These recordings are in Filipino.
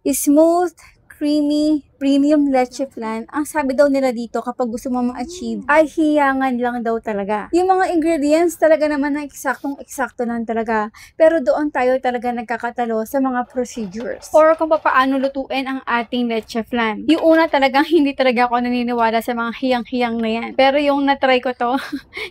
Smooth, creamy, premium leche flan. Ang sabi daw nila dito kapag gusto mo ma-achieve ay hiyangan lang daw talaga. Yung mga ingredients talaga naman na eksaktong-eksakto lang talaga. Pero doon tayo talaga nagkakatalo sa mga procedures. Or kung paano lutuin ang ating leche flan. Yung una talagang hindi talaga ako naniniwala sa mga hiyang-hiyang na yan. Pero yung natry ko to,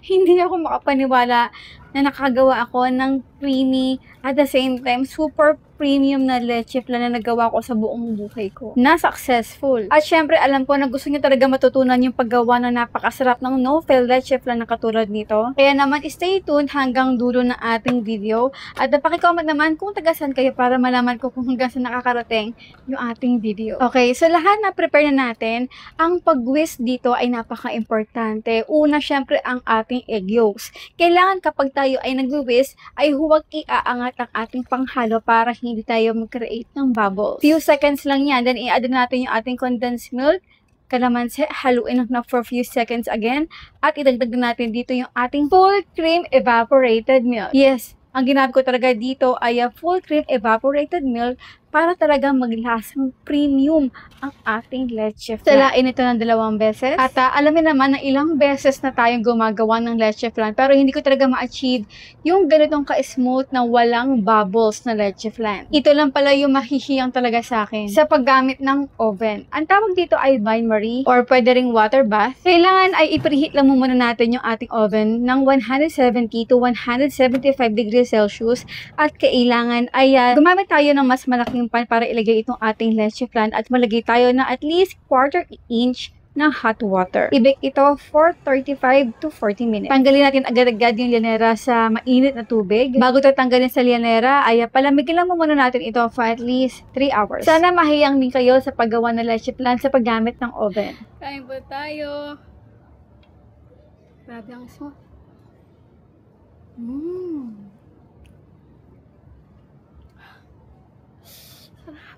hindi ako makapaniwala na nakagawa ako ng creamy at the same time super premium na leche flan na nagawa ko sa buong buhay ko na successful. At syempre alam ko na gusto niyo talaga matutunan yung paggawa ng napakasarap ng no-fail leche flan na katulad nito. Kaya naman stay tuned hanggang dulo ng ating video at napaki-comment naman kung taga-saan kayo para malaman ko kung hanggang saan nakakarating yung ating video. Okay, so lahat na prepare na natin. Ang pag-whisk dito ay napaka-importante. Una syempre ang ating egg yolks. Kailangan kapag tayo ay nag-whisk ay huwag iaangat ang ating panghalo para hindi tayo mag-create ng bubbles. Few seconds lang yan. Then i-add natin yung ating condensed milk, kalamansi, haluin lang na for few seconds again. At idagdag natin dito yung ating full cream evaporated milk. Yes, ang ginamit ko talaga dito ay full cream evaporated milk para talaga maglasang premium ang ating leche flan. Salain ito ng 2 beses. At alamin naman na ilang beses na tayong gumagawa ng leche flan pero hindi ko talaga ma-achieve yung ganitong ka-smooth na walang bubbles na leche flan. Ito lang pala yung mahihiyang talaga sa akin sa paggamit ng oven. Ang tawag dito ay bain-marie or pwede ring water bath. Kailangan ay i-preheat lang muna natin yung ating oven ng 170 to 175 degrees Celsius at kailangan ay gumamit tayo ng mas malaking pan para ilagay itong ating leche flan at malagay tayo na at least 1/4 inch ng hot water. I-bake ito for 35 to 40 minutes. Tanggalin natin agad-agad yung lianera sa mainit na tubig. Bago tatanggalin sa lianera, ay palamigin lang muna natin ito for at least 3 hours. Sana mahiyang din kayo sa paggawa ng leche flan sa paggamit ng oven. Kain po tayo. Grabe ang smooth. Sarap.